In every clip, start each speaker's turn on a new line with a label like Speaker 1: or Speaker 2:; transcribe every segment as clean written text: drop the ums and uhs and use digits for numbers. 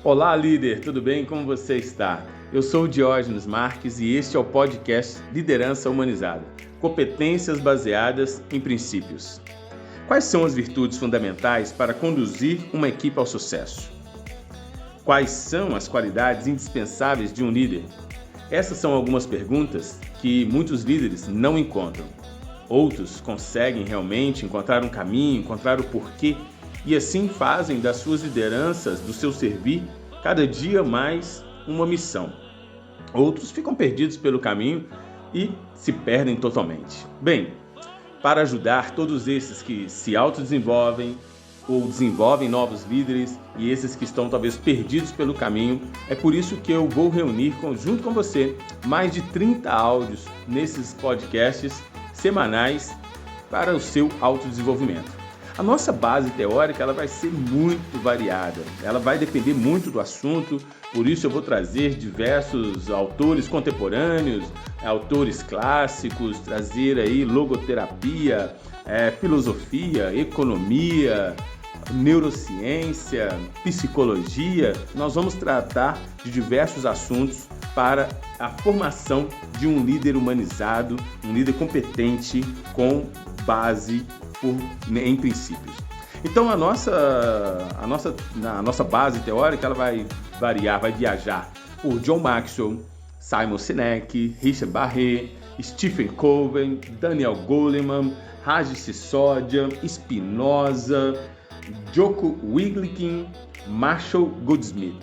Speaker 1: Olá, líder, tudo bem? Como você está? Eu sou o Diógenes Marques e este é o podcast Liderança Humanizada, competências baseadas em princípios. Quais são as virtudes fundamentais para conduzir uma equipe ao sucesso? Quais são as qualidades indispensáveis de um líder? Essas são algumas perguntas que muitos líderes não encontram. Outros conseguem realmente encontrar um caminho, encontrar o porquê e assim fazem das suas lideranças, do seu servir, cada dia mais uma missão. Outros ficam perdidos pelo caminho e se perdem totalmente. Bem, para ajudar todos esses que se autodesenvolvem ou desenvolvem novos líderes e esses que estão talvez perdidos pelo caminho, é por isso que eu vou reunir junto com você mais de 30 áudios nesses podcasts semanais para o seu autodesenvolvimento. A nossa base teórica ela vai ser muito variada, ela vai depender muito do assunto, por isso eu vou trazer diversos autores contemporâneos, autores clássicos, trazer aí logoterapia, filosofia, economia, neurociência, psicologia. Nós vamos tratar de diversos assuntos para a formação de um líder humanizado, um líder competente com base em princípios. Então a nossa base teórica ela vai variar, vai viajar por John Maxwell, Simon Sinek, Richard Barré, Stephen Covey, Daniel Goleman, Raj Sisodia, Spinoza, Jocko Willink, Marshall Goldsmith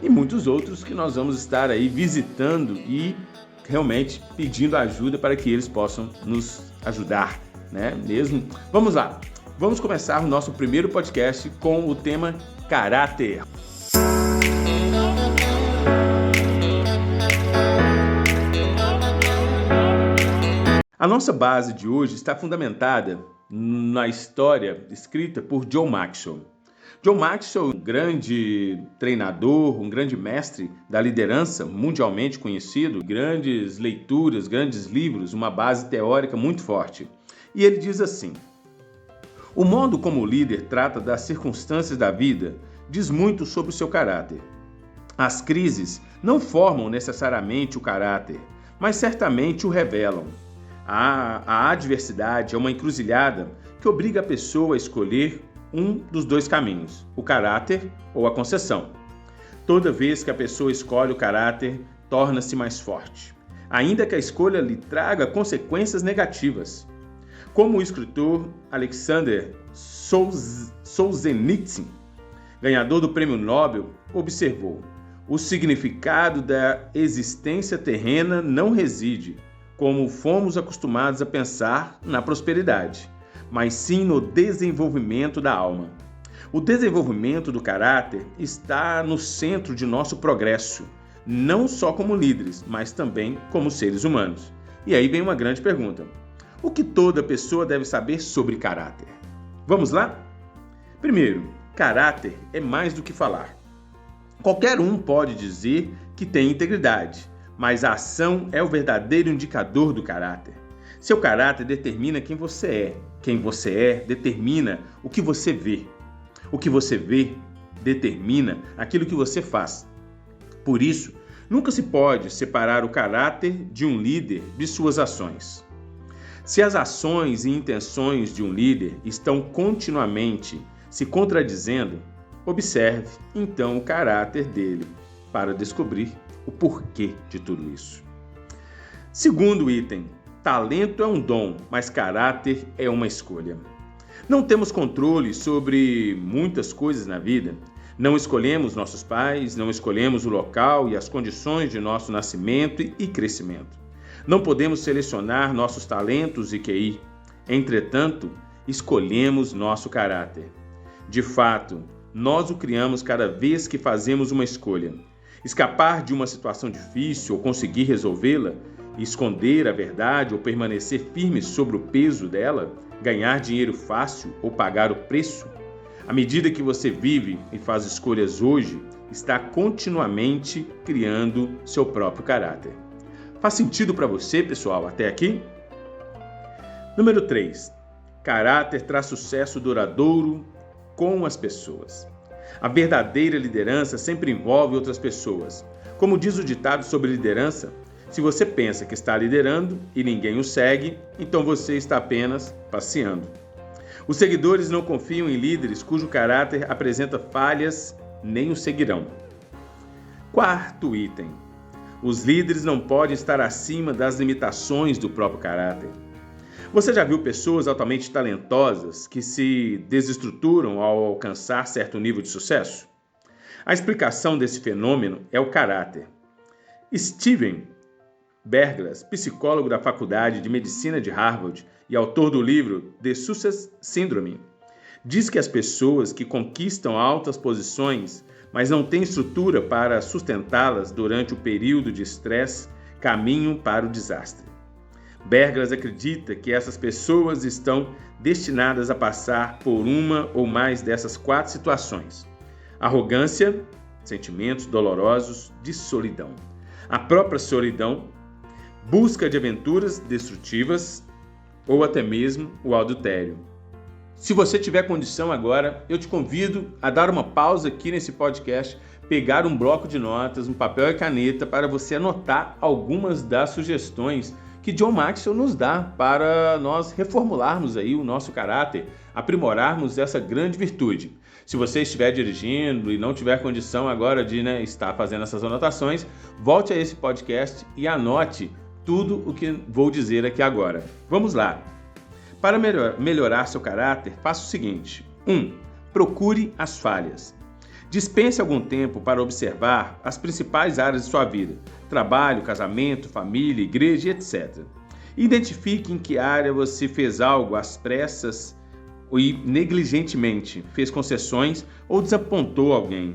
Speaker 1: e muitos outros que nós vamos estar aí visitando e realmente pedindo ajuda para que eles possam nos ajudar, né? Mesmo? Vamos lá, vamos começar o nosso primeiro podcast com o tema caráter. A nossa base de hoje está fundamentada na história escrita por John Maxwell. John Maxwell, um grande treinador, um grande mestre da liderança, mundialmente conhecido, grandes leituras, grandes livros, uma base teórica muito forte. E ele diz assim: o modo como o líder trata das circunstâncias da vida diz muito sobre o seu caráter. As crises não formam necessariamente o caráter, mas certamente o revelam. A adversidade é uma encruzilhada que obriga a pessoa a escolher um dos dois caminhos, o caráter ou a concessão. Toda vez que a pessoa escolhe o caráter, torna-se mais forte, ainda que a escolha lhe traga consequências negativas. Como o escritor Alexander Solzhenitsyn, ganhador do Prêmio Nobel, observou: o significado da existência terrena não reside, como fomos acostumados a pensar, na prosperidade, mas sim no desenvolvimento da alma. O desenvolvimento do caráter está no centro de nosso progresso, não só como líderes, mas também como seres humanos. E aí vem uma grande pergunta: o que toda pessoa deve saber sobre caráter? Vamos lá? Primeiro, caráter é mais do que falar. Qualquer um pode dizer que tem integridade, mas a ação é o verdadeiro indicador do caráter. Seu caráter determina quem você é. Quem você é determina o que você vê. O que você vê determina aquilo que você faz. Por isso, nunca se pode separar o caráter de um líder de suas ações. Se as ações e intenções de um líder estão continuamente se contradizendo, observe então o caráter dele para descobrir o porquê de tudo isso. Segundo item, talento é um dom, mas caráter é uma escolha. Não temos controle sobre muitas coisas na vida. Não escolhemos nossos pais, não escolhemos o local e as condições de nosso nascimento e crescimento. Não podemos selecionar nossos talentos e QI. Entretanto, escolhemos nosso caráter. De fato, nós o criamos cada vez que fazemos uma escolha. Escapar de uma situação difícil ou conseguir resolvê-la, esconder a verdade ou permanecer firme sobre o peso dela, ganhar dinheiro fácil ou pagar o preço. À medida que você vive e faz escolhas hoje, está continuamente criando seu próprio caráter. Faz sentido para você, pessoal, até aqui? Número 3. Caráter traz sucesso duradouro com as pessoas. A verdadeira liderança sempre envolve outras pessoas. Como diz o ditado sobre liderança, se você pensa que está liderando e ninguém o segue, então você está apenas passeando. Os seguidores não confiam em líderes cujo caráter apresenta falhas, nem o seguirão. Quarto item: os líderes não podem estar acima das limitações do próprio caráter. Você já viu pessoas altamente talentosas que se desestruturam ao alcançar certo nível de sucesso? A explicação desse fenômeno é o caráter. Steven Berglas, psicólogo da Faculdade de Medicina de Harvard e autor do livro The Success Syndrome, diz que as pessoas que conquistam altas posições, mas não têm estrutura para sustentá-las durante o período de estresse, caminham para o desastre. Berglas acredita que essas pessoas estão destinadas a passar por uma ou mais dessas 4 situações: arrogância, sentimentos dolorosos de solidão, a própria solidão, busca de aventuras destrutivas ou até mesmo o adultério. Se você tiver condição agora, eu te convido a dar uma pausa aqui nesse podcast, pegar um bloco de notas, um papel e caneta para você anotar algumas das sugestões que John Maxwell nos dá para nós reformularmos aí o nosso caráter, aprimorarmos essa grande virtude. Se você estiver dirigindo e não tiver condição agora de estar fazendo essas anotações, volte a esse podcast e anote tudo o que vou dizer aqui agora. Vamos lá! Para melhorar seu caráter, faça o seguinte: 1. Procure as falhas. Dispense algum tempo para observar as principais áreas de sua vida: trabalho, casamento, família, igreja, etc. Identifique em que área você fez algo às pressas e negligentemente, fez concessões ou desapontou alguém.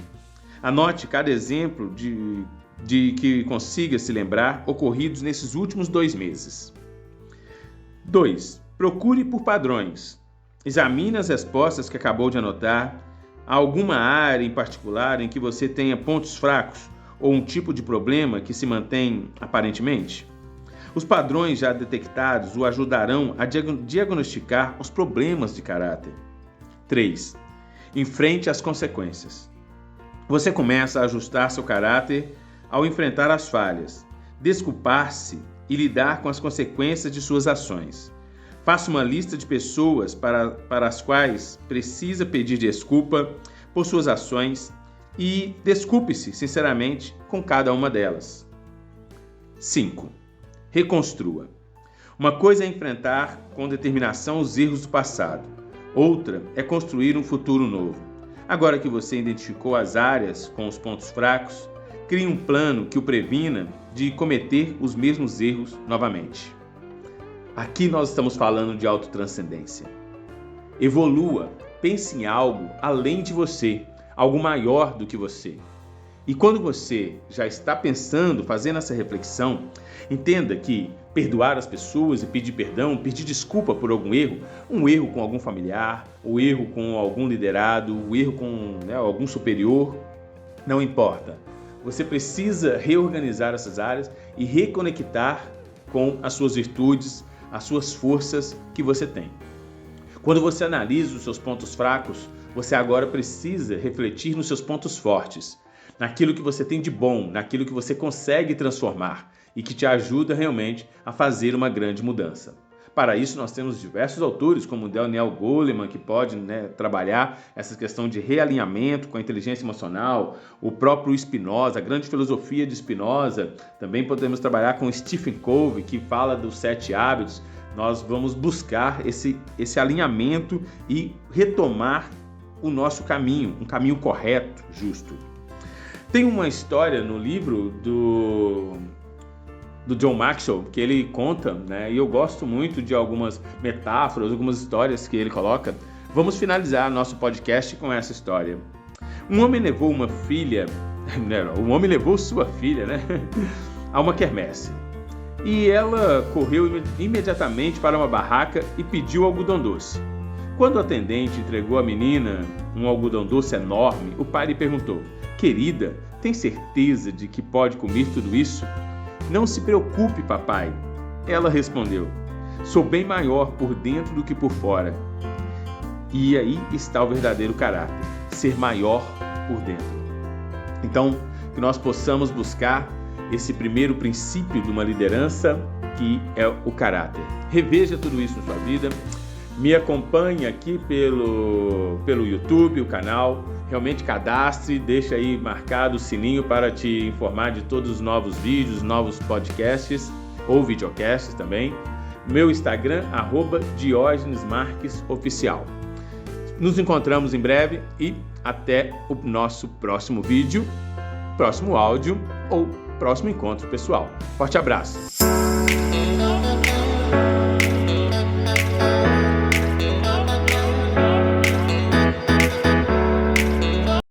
Speaker 1: Anote cada exemplo de que consiga se lembrar ocorridos nesses últimos 2 meses. 2. Procure por padrões. Examine as respostas que acabou de anotar. Há alguma área em particular em que você tenha pontos fracos ou um tipo de problema que se mantém aparentemente? Os padrões já detectados o ajudarão a diagnosticar os problemas de caráter. 3. Enfrente as consequências. Você começa a ajustar seu caráter ao enfrentar as falhas, desculpar-se e lidar com as consequências de suas ações. Faça uma lista de pessoas para as quais precisa pedir desculpa por suas ações e desculpe-se sinceramente com cada uma delas. 5. Reconstrua. Uma coisa é enfrentar com determinação os erros do passado. Outra é construir um futuro novo. Agora que você identificou as áreas com os pontos fracos, crie um plano que o previna de cometer os mesmos erros novamente. Aqui nós estamos falando de autotranscendência. Evolua, pense em algo além de você, algo maior do que você. E quando você já está pensando, fazendo essa reflexão, entenda que perdoar as pessoas e pedir perdão, pedir desculpa por algum erro, um erro com algum familiar, o erro com algum liderado, o erro com algum superior, não importa. Você precisa reorganizar essas áreas e reconectar com as suas virtudes, as suas forças que você tem. Quando você analisa os seus pontos fracos, você agora precisa refletir nos seus pontos fortes, naquilo que você tem de bom, naquilo que você consegue transformar e que te ajuda realmente a fazer uma grande mudança. Para isso, nós temos diversos autores, como Daniel Goleman, que pode trabalhar essa questão de realinhamento com a inteligência emocional, o próprio Spinoza, a grande filosofia de Spinoza. Também podemos trabalhar com Stephen Covey, que fala dos 7 hábitos. Nós vamos buscar esse alinhamento e retomar o nosso caminho, um caminho correto, justo. Tem uma história no livro do John Maxwell que ele conta, e eu gosto muito de algumas metáforas, algumas histórias que ele coloca. Vamos finalizar nosso podcast com essa história. Um homem levou sua filha, a uma quermesse. E ela correu imediatamente para uma barraca e pediu algodão doce. Quando o atendente entregou à menina um algodão doce enorme, o pai lhe perguntou: "Querida, tem certeza de que pode comer tudo isso?" "Não se preocupe, papai." Ela respondeu: "Sou bem maior por dentro do que por fora." E aí está o verdadeiro caráter: ser maior por dentro. Então, que nós possamos buscar esse primeiro princípio de uma liderança, que é o caráter. Reveja tudo isso na sua vida. Me acompanhe aqui pelo YouTube, o canal. Realmente cadastre, deixa aí marcado o sininho para te informar de todos os novos vídeos, novos podcasts ou videocasts também. Meu Instagram, @DiógenesMarquesOficial. Nos encontramos em breve e até o nosso próximo vídeo, próximo áudio ou próximo encontro pessoal. Forte abraço!